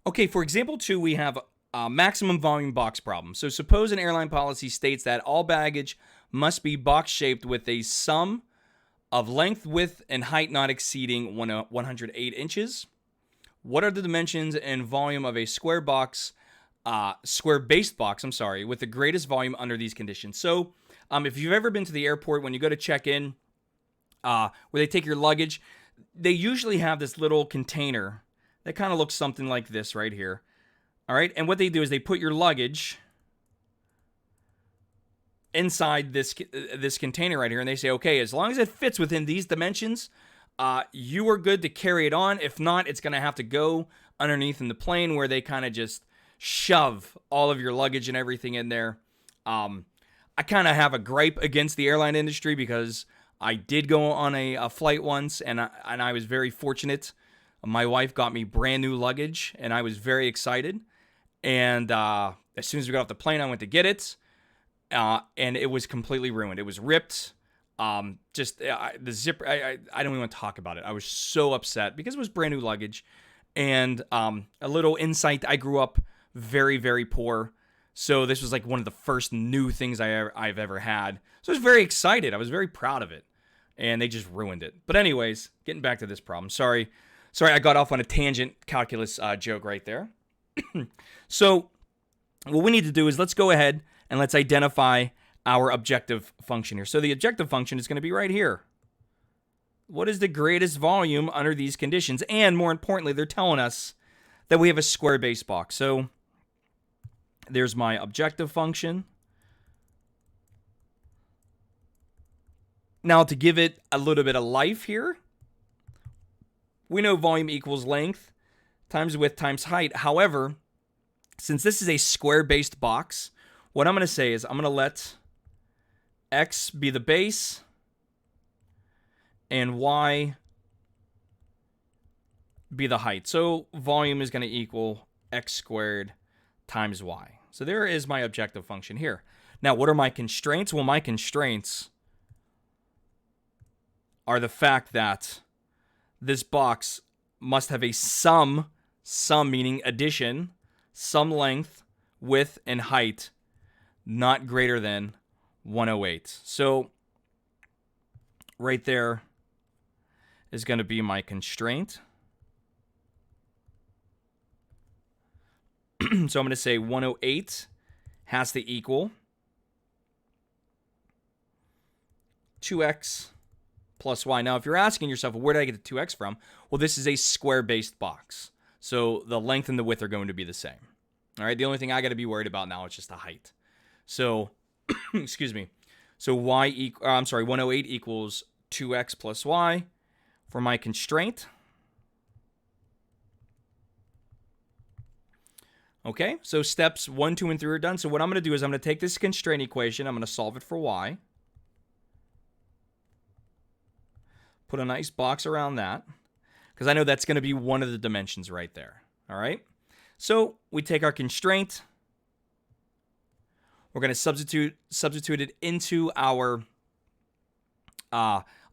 Okay, for example 2, we have a maximum volume box problem. So suppose an airline policy states that all baggage must be box shaped with a sum of length, width, and height not exceeding 108 inches. What are the dimensions and volume of a square-based box, with the greatest volume under these conditions? So if you've ever been to the airport, when you go to check in, where they take your luggage, they usually have this little container that kind of looks something like this right here. All right, and what they do is they put your luggage inside this container right here, and they say, okay, as long as it fits within these dimensions, you are good to carry it on. If not, it's going to have to go underneath in the plane, where they kind of just shove all of your luggage and everything in there. I kind of have a gripe against the airline industry, because I did go on a flight once, and I was very fortunate. My wife got me brand new luggage, and I was very excited. And as soon as we got off the plane, I went to get it, and it was completely ruined. It was ripped. The zipper, I don't even want to talk about it. I was so upset because it was brand new luggage. And a little insight, I grew up very, very poor. So this was like one of the first new things I've ever had. So I was very excited. I was very proud of it. And they just ruined it. But anyways, getting back to this problem. Sorry, I got off on a tangent calculus joke right there. So what we need to do is let's go ahead and let's identify our objective function here. So the objective function is going to be right here. What is the greatest volume under these conditions? And more importantly, they're telling us that we have a square base box. So there's my objective function. Now, to give it a little bit of life here, we know volume equals length times width times height. However, since this is a square-based box, what I'm going to say is I'm going to let x be the base and y be the height. So volume is going to equal x squared times y. So there is my objective function here. Now, what are my constraints? Well, my constraints are the fact that this box must have a sum meaning addition, sum length, width, and height not greater than 108. So right there is going to be my constraint. So I'm going to say 108 has to equal 2x plus y. Now, if you're asking yourself, well, where did I get the 2x from? Well, this is a square-based box. So the length and the width are going to be the same. All right, the only thing I got to be worried about now is just the height. So, excuse me. So 108 equals 2x plus y for my constraint. Okay, so steps 1, 2, and 3 are done. So what I'm going to do is I'm going to take this constraint equation. I'm going to solve it for y. Put a nice box around that, because I know that's going to be one of the dimensions right there. All right, so we take our constraint. We're going to substitute it into our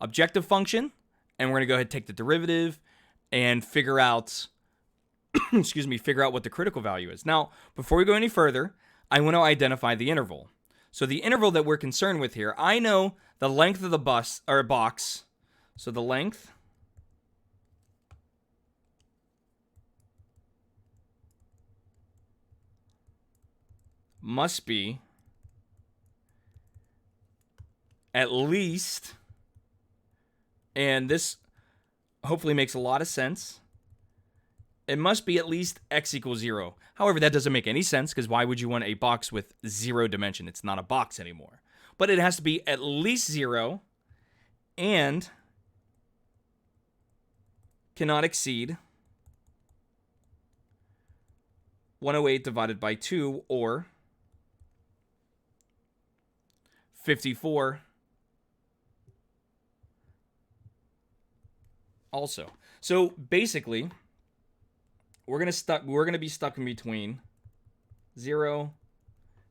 objective function, and we're going to go ahead and take the derivative and figure out, figure out what the critical value is. Now, before we go any further, I want to identify the interval. So the interval that we're concerned with here, I know the length of the box. So the length must be at least, and this hopefully makes a lot of sense, it must be at least x equals 0. However, that doesn't make any sense, because why would you want a box with 0 dimension? It's not a box anymore. But it has to be at least 0 and cannot exceed 108 divided by 2, or 54 also. So basically, we're gonna be stuck in between 0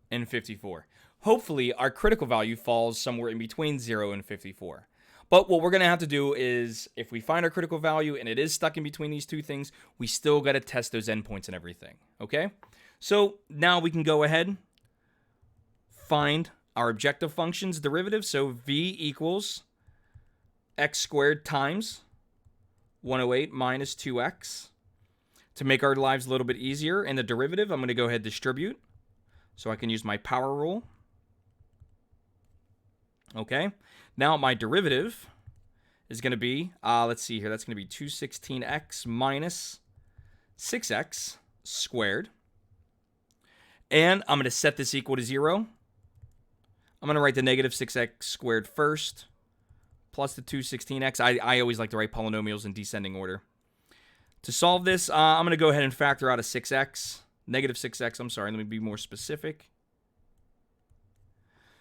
and 54. Hopefully, our critical value falls somewhere in between 0 and 54. But what we're going to have to do is, if we find our critical value and it is stuck in between these two things, we still got to test those endpoints and everything, okay? So now we can go ahead, find our objective function's derivative. So v equals x squared times 108 minus 2x. To make our lives a little bit easier, in the derivative, I'm going to go ahead and distribute. So I can use my power rule. Okay. Now my derivative is going to be, let's see here, that's going to be 216x minus 6x squared. And I'm going to set this equal to 0. I'm going to write the negative 6x squared first, plus the 216x. I always like to write polynomials in descending order. To solve this, I'm going to go ahead and factor out a 6x, negative 6x, I'm sorry, let me be more specific.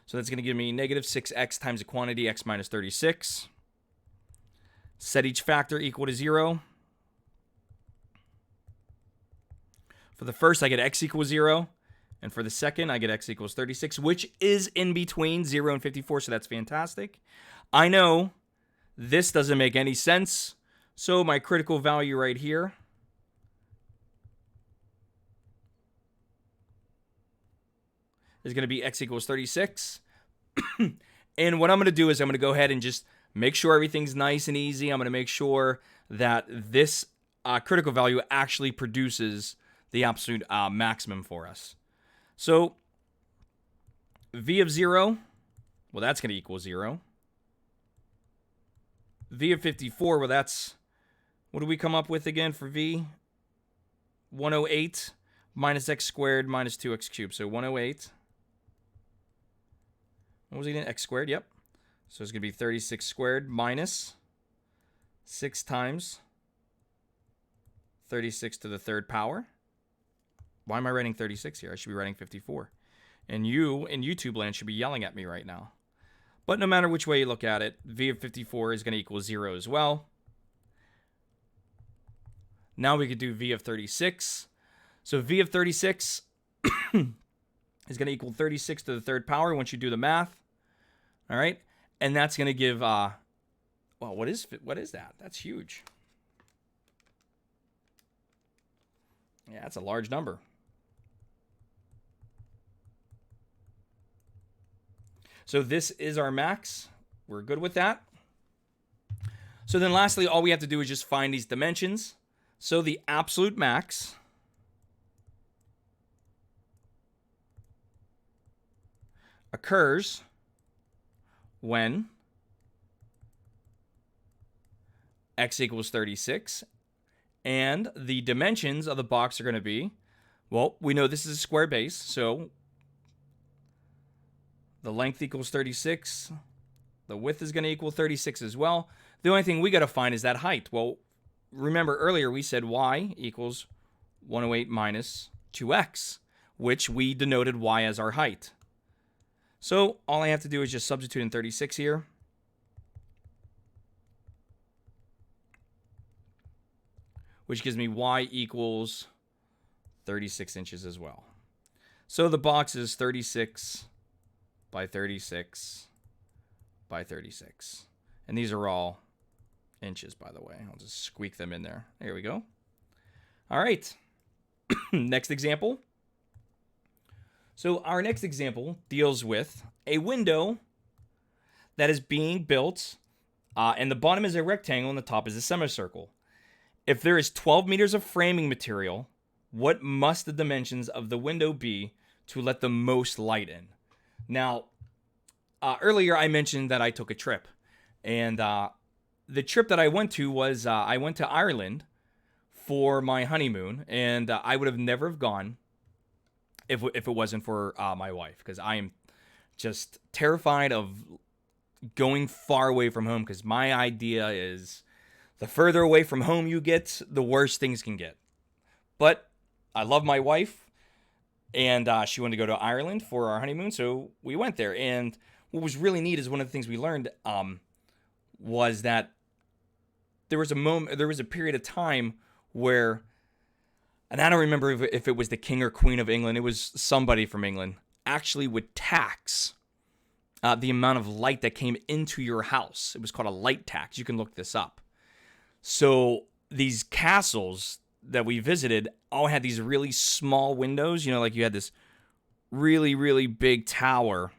So that's going to give me negative 6x times a quantity, x minus 36. Set each factor equal to 0. For the first, I get x equals 0. And for the second, I get x equals 36, which is in between 0 and 54, so that's fantastic. I know this doesn't make any sense, so my critical value right here is going to be x equals 36. And what I'm going to do is I'm going to go ahead and just make sure everything's nice and easy. I'm going to make sure that this critical value actually produces the absolute maximum for us. So v of 0, well, that's going to equal 0. V of 54, well, that's, what do we come up with again for v? 108 minus x squared minus 2x cubed. So 108. What was it again? X squared, yep. So it's going to be 36 squared minus 6 times 36 to the third power. Why am I writing 36 here? I should be writing 54. And you, in YouTube land, should be yelling at me right now. But no matter which way you look at it, v of 54 is going to equal 0 as well. Now we could do v of 36. So v of 36 is going to equal 36 to the third power once you do the math. All right? And that's going to give, well, what is that? That's huge. Yeah, that's a large number. So this is our max. We're good with that. So then lastly, all we have to do is just find these dimensions. So the absolute max occurs when x equals 36. And the dimensions of the box are going to be, well, we know this is a square base, so the length equals 36. The width is going to equal 36 as well. The only thing we got to find is that height. Well, remember earlier we said y equals 108 minus 2x, which we denoted y as our height. So all I have to do is just substitute in 36 here. Which gives me y equals 36 inches as well. So the box is 36 by 36 by 36. And these are all inches, by the way. I'll just squeak them in there. There we go. All right. Next example. So our next example deals with a window that is being built, and the bottom is a rectangle and the top is a semicircle. If there is 12 meters of framing material, what must the dimensions of the window be to let the most light in? Now, earlier I mentioned that I took a trip. And the trip that I went to was I went to Ireland for my honeymoon. And I would have never have gone if it wasn't for my wife. Because I am just terrified of going far away from home. Because my idea is the further away from home you get, the worse things can get. But I love my wife. And she wanted to go to Ireland for our honeymoon, so we went there. And what was really neat is one of the things we learned was that there was a period of time where, and I don't remember if it was the King or Queen of England, it was somebody from England, actually would tax the amount of light that came into your house. It was called a light tax. You can look this up. So these castles that we visited all had these really small windows. You know, like you had this really, really big tower.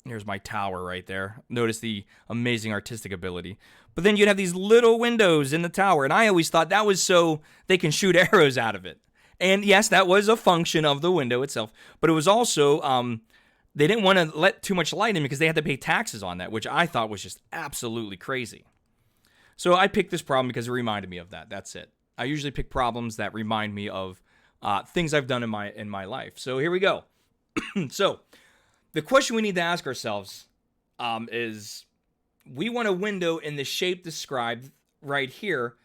Here's my tower right there. Notice the amazing artistic ability. But then you'd have these little windows in the tower. And I always thought that was so they can shoot arrows out of it. And yes, that was a function of the window itself. But it was also, they didn't want to let too much light in because they had to pay taxes on that, which I thought was just absolutely crazy. So I picked this problem because it reminded me of that. That's it. I usually pick problems that remind me of things I've done in my life. So here we go. So the question we need to ask ourselves is, we want a window in the shape described right here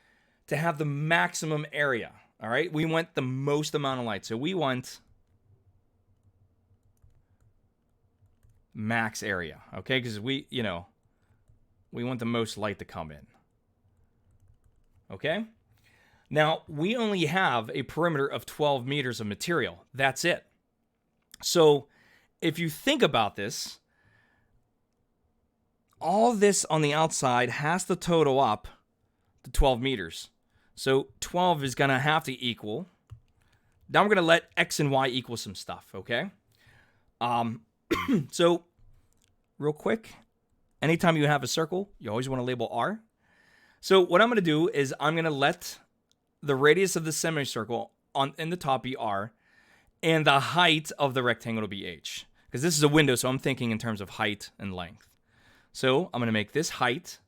to have the maximum area. All right, we want the most amount of light. So we want max area, okay? Because we want the most light to come in. Okay? Now, we only have a perimeter of 12 meters of material. That's it. So if you think about this, all this on the outside has to total up to 12 meters. So 12 is going to have to equal. Now we're going to let X and Y equal some stuff, okay? So real quick, anytime you have a circle, you always want to label R. So what I'm going to do is I'm going to let the radius of the semicircle in the top be R, and the height of the rectangle to be H. Because this is a window, so I'm thinking in terms of height and length. So I'm going to make this height,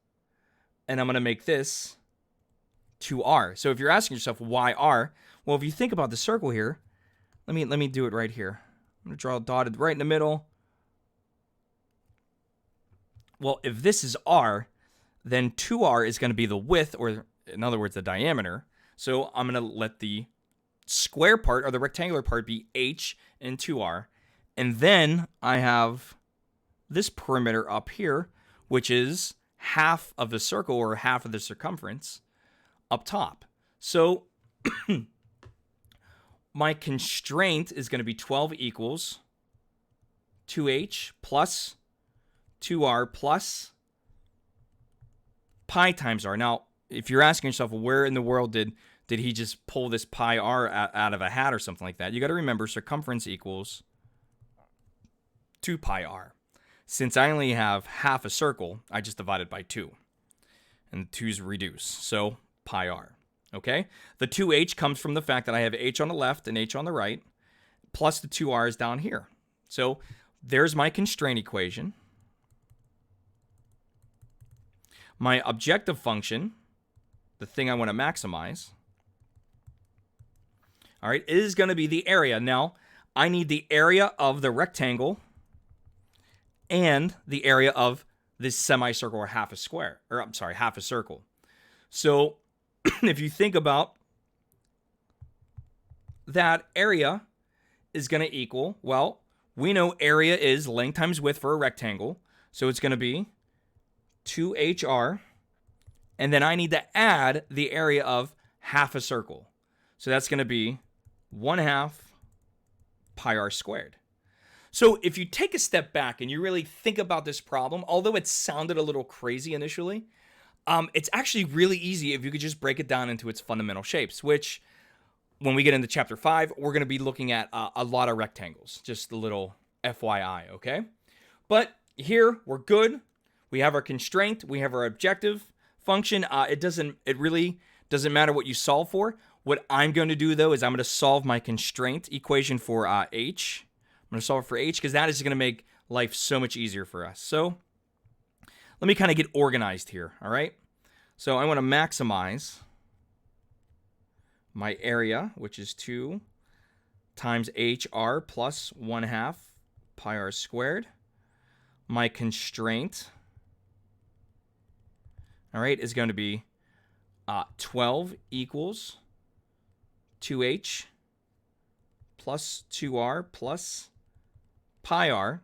and I'm going to make this 2R. So if you're asking yourself why R, well, if you think about the circle here, let me do it right here. I'm going to draw a dotted right in the middle. Well, if this is R, then 2R is going to be the width, or in other words, the diameter. So I'm going to let the square part, or the rectangular part, be H and 2R. And then I have this perimeter up here, which is half of the circle, or half of the circumference, up top. So my constraint is going to be 12 equals 2H plus 2R plus pi times R. Now, if you're asking yourself, where in the world did he just pull this pi R out of a hat or something like that, you got to remember circumference equals 2 pi R. Since I only have half a circle, I just divided by 2. And 2's reduce. So pi R. Okay? The 2H comes from the fact that I have H on the left and H on the right, plus the 2R is down here. So there's my constraint equation. My objective function, the thing I want to maximize, all right, is going to be the area. Now, I need the area of the rectangle and the area of this semicircle, or half a square, or I'm sorry, half a circle. So if you think about that, area is going to equal, well, we know area is length times width for a rectangle. So it's going to be 2HR. And then I need to add the area of half a circle. So that's going to be 1/2 pi R squared. So if you take a step back and you really think about this problem, although it sounded a little crazy initially, it's actually really easy if you could just break it down into its fundamental shapes, which when we get into chapter 5, we're going to be looking at a lot of rectangles. Just a little FYI, okay? But here, we're good. We have our constraint. We have our objective function. It really doesn't matter what you solve for. What I'm going to do, though, is I'm going to solve my constraint equation for H. I'm going to solve it for H because that is going to make life so much easier for us. So let me kind of get organized here, all right? So I want to maximize my area, which is 2 times HR plus 1/2 pi R squared. My constraint, all right, is going to be 12 equals 2H plus 2R plus pi R,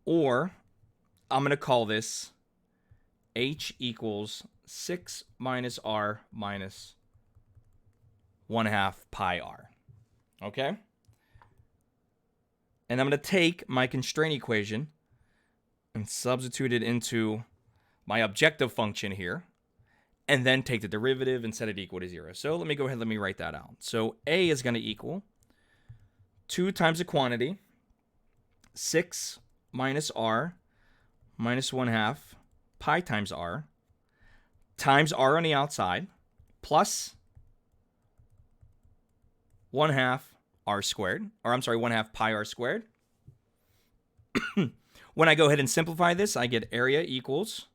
or I'm going to call this H equals 6 minus R minus 1/2 pi R. Okay? And I'm going to take my constraint equation and substitute it into my objective function here, and then take the derivative and set it equal to 0. So let me go ahead, let me write that out. So A is going to equal 2 times the quantity, 6 minus r minus 1/2 pi times r on the outside, plus 1/2 r squared, or I'm sorry, 1/2 pi r squared. When I go ahead and simplify this, I get area equals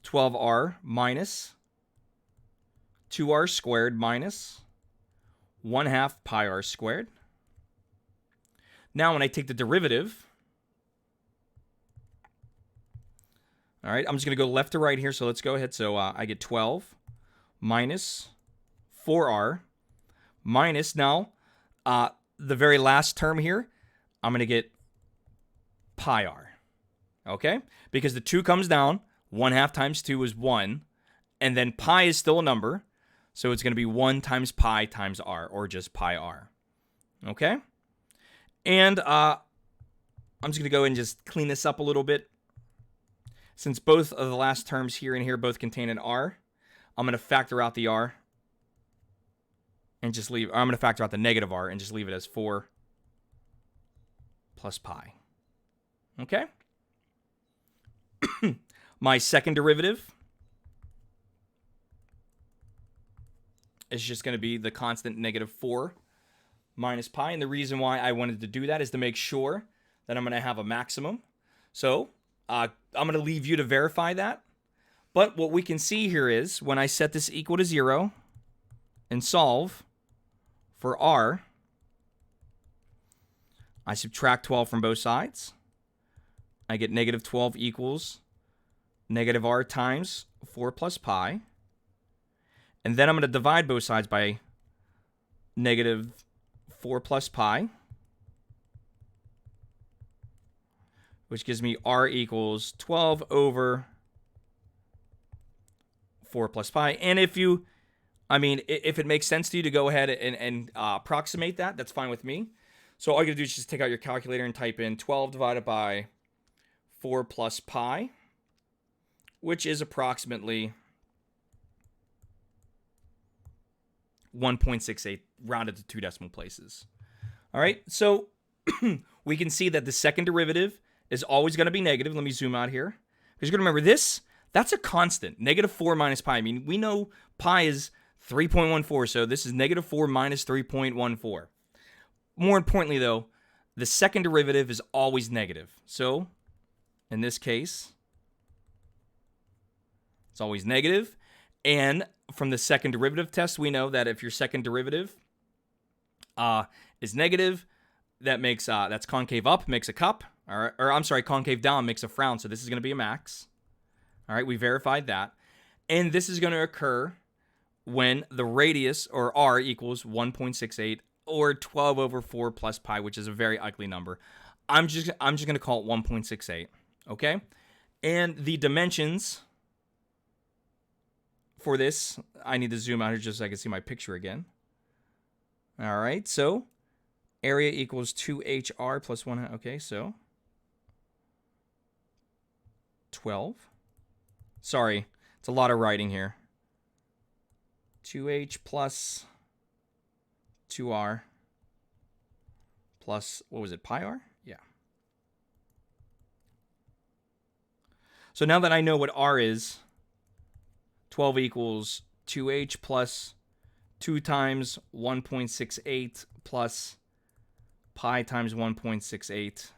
12r minus 2r squared minus 1/2 pi r squared. Now when I take the derivative, all right, I'm just going to go left to right here, so let's go ahead. So I get 12 minus 4r minus, now the very last term here, I'm going to get pi r, okay? Because the 2 comes down, 1/2 times 2 is 1, and then pi is still a number, so it's going to be 1 times pi times r, or just pi r, okay? And I'm just going to go and just clean this up a little bit. Since both of the last terms here and here both contain an r, I'm going to factor out the r and just leave, or I'm going to factor out the negative r and just leave it as 4 plus pi. Okay? My second derivative is just going to be the constant negative 4 minus pi. And the reason why I wanted to do that is to make sure that I'm going to have a maximum. So I'm going to leave you to verify that. But what we can see here is when I set this equal to 0 and solve for r, I subtract 12 from both sides. I get negative 12 equals negative r times 4 plus pi. And then I'm going to divide both sides by negative 4 plus pi, which gives me r equals 12 over 4 plus pi. And if it makes sense to you to go ahead and approximate that, that's fine with me. So all you gotta do is just take out your calculator and type in 12 divided by 4 plus pi, which is approximately 1.68, rounded to 2 decimal places. All right, so we can see that the second derivative is always going to be negative. Let me zoom out here. Because you're going to remember this, that's a constant, negative 4 minus pi. I mean, we know pi is 3.14, so this is negative 4 minus 3.14. More importantly, though, the second derivative is always negative. So, in this case, it's always negative. And from the second derivative test, we know that if your second derivative is negative, that makes that's concave up makes a cup, or I'm sorry, concave down makes a frown. So this is going to be a max. All right, we verified that, and this is going to occur when the radius, or r, equals 1.68 or 12 over 4 plus pi, which is a very ugly number. I'm just going to call it 1.68. Okay, and the dimensions for this, I need to zoom out here just so I can see my picture again. All right, so area equals 2HR plus 1. Okay, so 12. Sorry, it's a lot of writing here. 2H plus 2R plus, what was it, pi r? Yeah. So now that I know what r is, 12 equals 2h plus 2 times 1.68 plus pi times 1.68.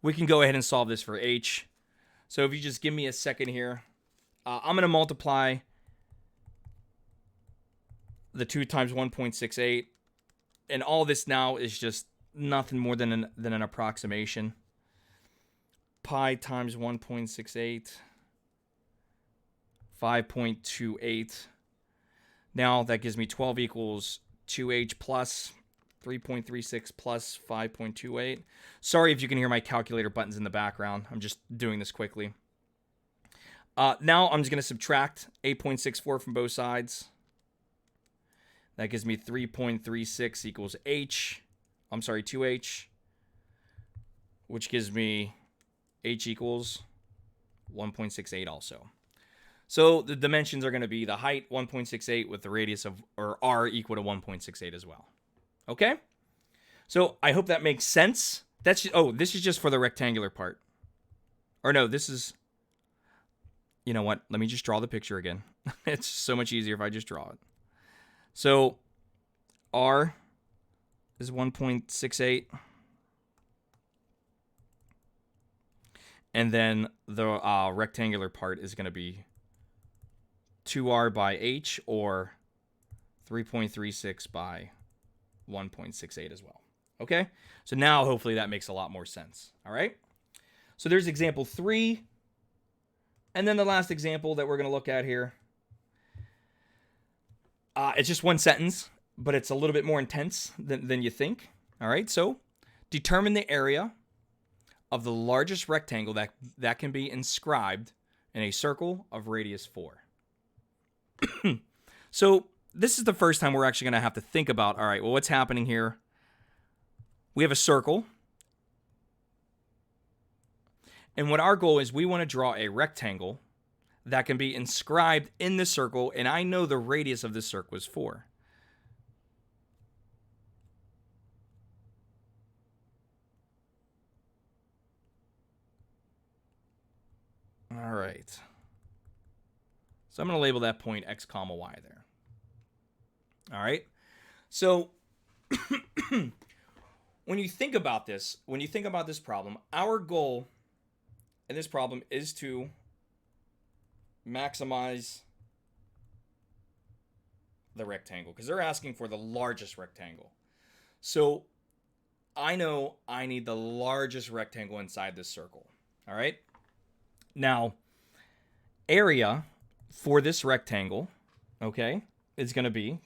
We can go ahead and solve this for h. So if you just give me a second here, I'm going to multiply the 2 times 1.68. And all this now is just nothing more than an approximation. Pi times 1.68. 5.28. Now that gives me 12 equals 2h plus 3.36 plus 5.28. Sorry if you can hear my calculator buttons in the background. I'm just doing this quickly. Now I'm just going to subtract 8.64 from both sides. That gives me 3.36 equals h. I'm sorry, 2h. which gives me h equals 1.68 also. So the dimensions are going to be the height 1.68 with the radius of, or r equal to 1.68 as well. Okay? So I hope that makes sense. That's just, oh, this is just for the rectangular part. Or no, this is, you know what? Let me just draw the picture again. It's so much easier if I just draw it. So r is 1.68. And then the rectangular part is going to be 2r by h, or 3.36 by 1.68 as well. Okay? So now hopefully that makes a lot more sense. All right? So there's example 3. And then the last example that we're going to look at here. It's just one sentence, but it's a little bit more intense than you think. All right? So determine the area of the largest rectangle that can be inscribed in a circle of radius 4. So this is the first time we're actually going to have to think about, all right, well, what's happening here? We have a circle. And what our goal is, we want to draw a rectangle that can be inscribed in the circle. And I know the radius of this circle is 4. All right. So I'm going to label that point x comma y there. All right. So when you think about this problem, our goal in this problem is to maximize the rectangle, because they're asking for the largest rectangle. So I know I need the largest rectangle inside this circle. All right. Now, area for this rectangle, okay, is going to be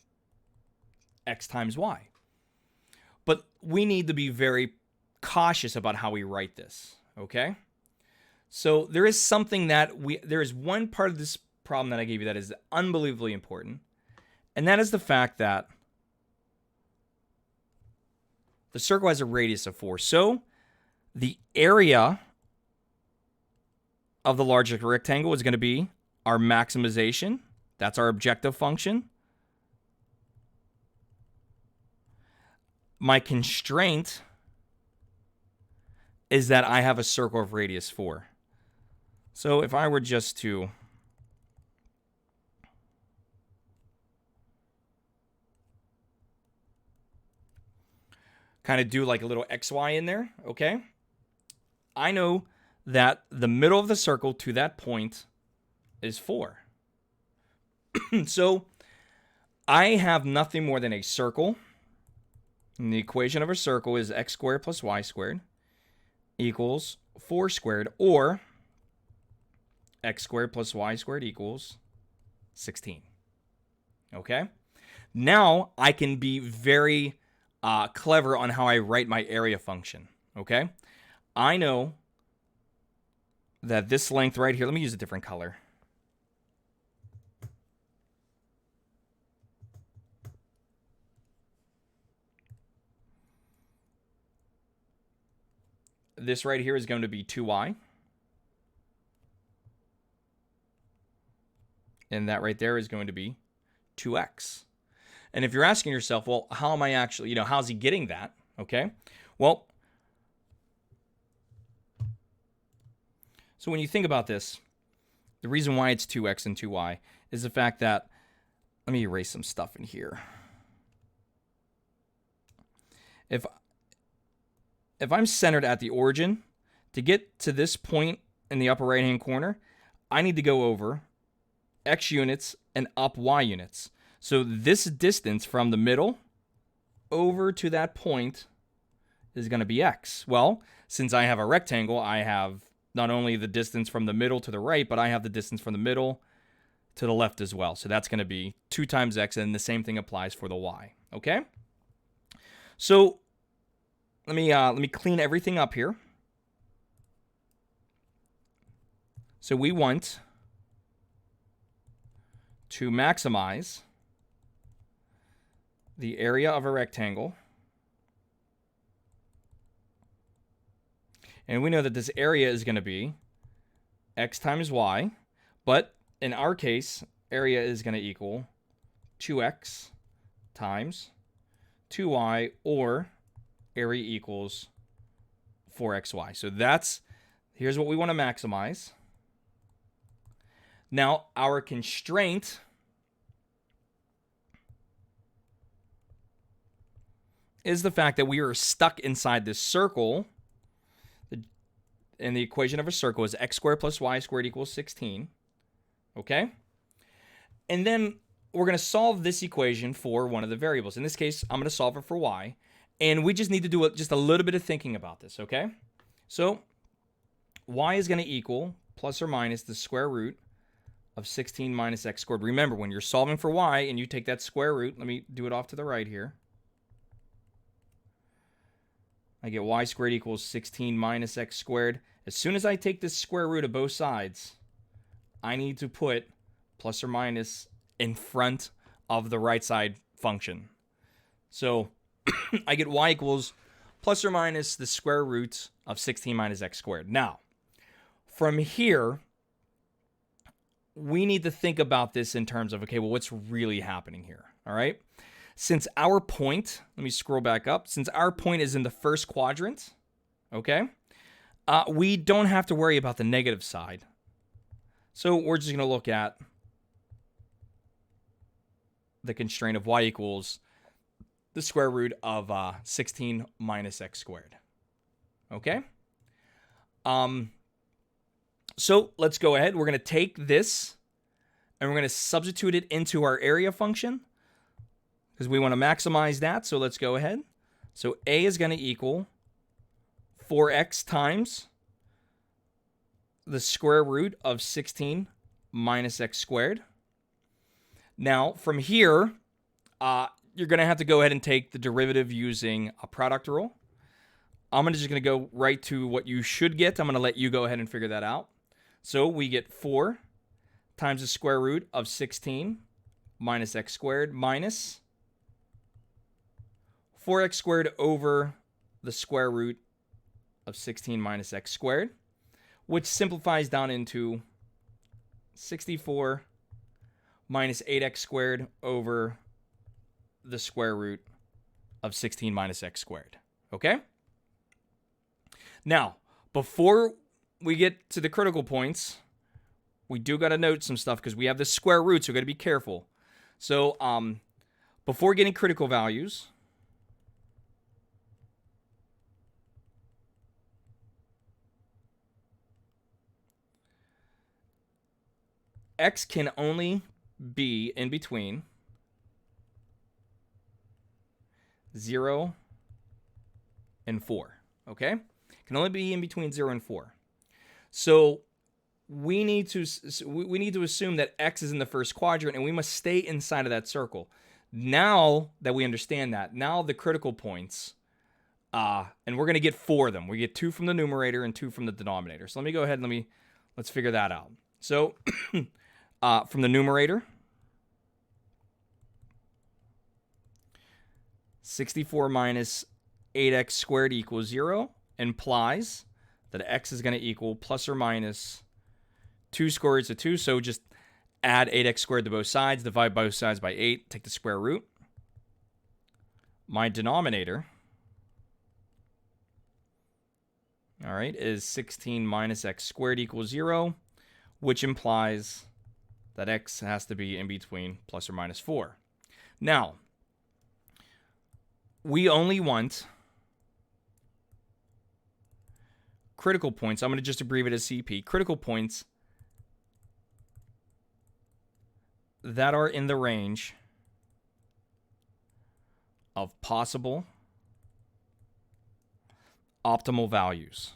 x times y. But we need to be very cautious about how we write this, okay? So there is something that there is one part of this problem that I gave you that is unbelievably important, and that is the fact that the circle has a radius of 4. So the area of the largest rectangle is going to be our maximization. That's our objective function. My constraint is that I have a circle of radius 4. So if I were just to kind of do like a little XY in there, okay? I know that the middle of the circle to that point is 4. So I have nothing more than a circle. And the equation of a circle is x squared plus y squared equals 4 squared, or x squared plus y squared equals 16. Okay? Now I can be very clever on how I write my area function. Okay? I know that this length right here, let me use a different color. This right here is going to be 2y. And that right there is going to be 2x. And if you're asking yourself, well, how am I actually, how's he getting that? Okay. Well, so when you think about this, the reason why it's 2x and 2y is the fact that, let me erase some stuff in here. If I'm centered at the origin, to get to this point in the upper right-hand corner, I need to go over x units and up y units. So this distance from the middle over to that point is going to be x. Well, since I have a rectangle, I have not only the distance from the middle to the right, but I have the distance from the middle to the left as well. So that's going to be 2 times x, and the same thing applies for the y. Okay? So let me clean everything up here. So we want to maximize the area of a rectangle And we know that this area is going to be x times y. But in our case, area is going to equal 2x times 2y, or area equals 4xy. So here's what we want to maximize. Now, our constraint is the fact that we are stuck inside this circle. And the equation of a circle is x squared plus y squared equals 16. Okay? And then we're going to solve this equation for one of the variables. In this case, I'm going to solve it for y. And we just need to do just a little bit of thinking about this, okay? So y is going to equal plus or minus the square root of 16 minus x squared. Remember, when you're solving for y and you take that square root, let me do it off to the right here. I get y squared equals 16 minus x squared. As soon as I take this square root of both sides, I need to put plus or minus in front of the right side function. So I get y equals plus or minus the square root of 16 minus x squared. Now, from here, we need to think about this in terms of, okay, well, what's really happening here? All right. Since our point, let me scroll back up. Since our point is in the first quadrant, okay, we don't have to worry about the negative side. So we're just going to look at the constraint of y equals the square root of 16 minus x squared. Okay? So let's go ahead. We're going to take this and we're going to substitute it into our area function because we want to maximize that. So let's go ahead. So a is going to equal 4x times the square root of 16 minus x squared. Now, from here, you're going to have to go ahead and take the derivative using a product rule. I'm just going to go right to what you should get. I'm going to let you go ahead and figure that out. So we get 4 times the square root of 16 minus x squared minus 4x squared over the square root of 16 minus x squared, which simplifies down into 64 minus 8x squared over the square root of 16 minus x squared. Okay? Now, before we get to the critical points, we do got to note some stuff because we have the square root, so we got to be careful. So, before getting critical values, x can only be in between 0 and 4, okay? Can only be in between 0 and 4. So we need to assume that x is in the first quadrant and we must stay inside of that circle. Now that we understand that, now the critical points, and we're going to get 4 of them. We get 2 from the numerator and 2 from the denominator. So let me go ahead and let's figure that out. So from the numerator, 64 minus 8x squared equals 0 implies that x is going to equal plus or minus 2 square roots of 2. So just add 8x squared to both sides, divide both sides by 8, take the square root. My denominator, all right, is 16 minus x squared equals 0, which implies that x has to be in between plus or minus 4. Now, we only want critical points. I'm going to just abbreviate it as CP. Critical points that are in the range of possible optimal values.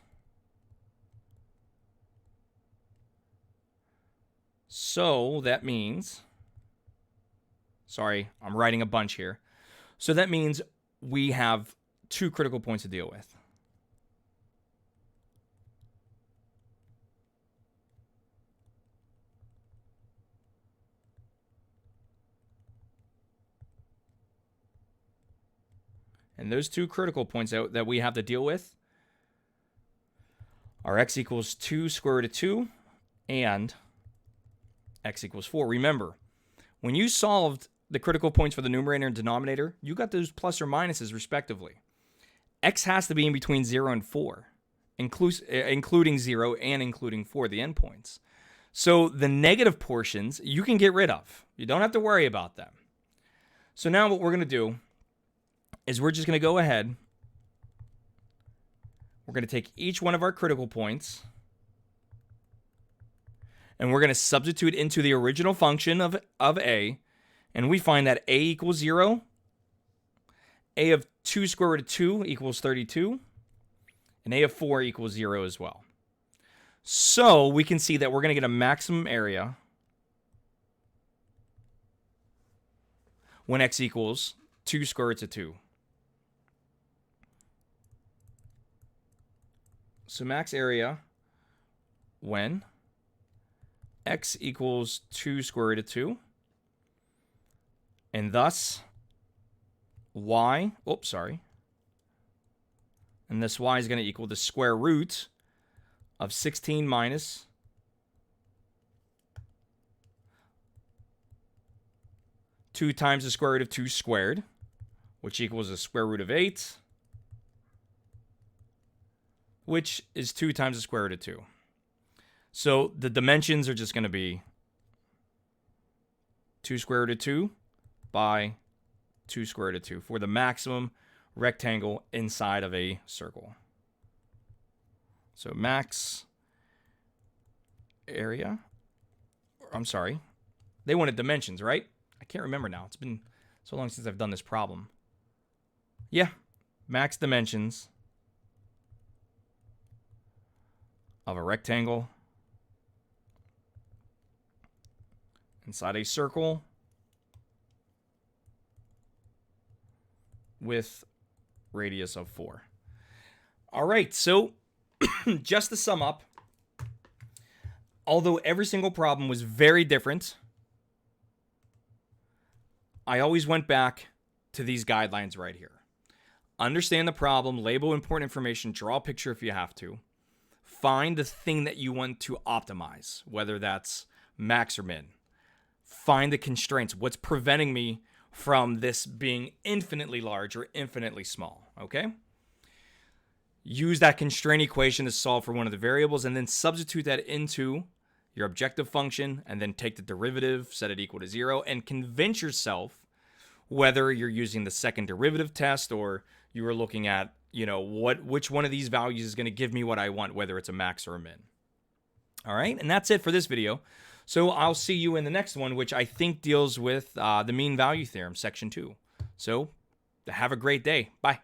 So that means, sorry, I'm writing a bunch here. So that means we have 2 critical points to deal with. And those 2 critical points that we have to deal with our x equals 2 square root of 2 and x equals 4. Remember, when you solved the critical points for the numerator and denominator, you got those plus or minuses respectively. X has to be in between 0 and 4, including 0 and including 4, the endpoints. So the negative portions you can get rid of. You don't have to worry about them. So now what we're going to do is we're just going to go ahead. We're going to take each one of our critical points and we're going to substitute into the original function of a, and we find that a equals 0, a of 2 square root of 2 equals 32, and a of 4 equals 0 as well. So we can see that we're going to get a maximum area when x equals 2 square roots of 2. So max area when x equals 2 square root of 2, and thus y, and this y is going to equal the square root of 16 minus 2 times the square root of 2 squared, which equals the square root of 8, which is 2 times the square root of 2. So the dimensions are just going to be 2 square root of 2 by 2 square root of 2 for the maximum rectangle inside of a circle. So max area, I'm sorry, they wanted dimensions, right? I can't remember now. It's been so long since I've done this problem. Yeah, max dimensions of a rectangle inside a circle with radius of 4. All right, so just to sum up, although every single problem was very different, I always went back to these guidelines right here. Understand the problem, label important information, draw a picture if you have to. Find the thing that you want to optimize, whether that's max or min. Find the constraints. What's preventing me from this being infinitely large or infinitely small, okay? Use that constraint equation to solve for one of the variables and then substitute that into your objective function and then take the derivative, set it equal to 0, and convince yourself whether you're using the second derivative test or you are looking at, which one of these values is going to give me what I want, whether it's a max or a min. All right, and that's it for this video. So I'll see you in the next one, which I think deals with the mean value theorem, section 2. So have a great day. Bye.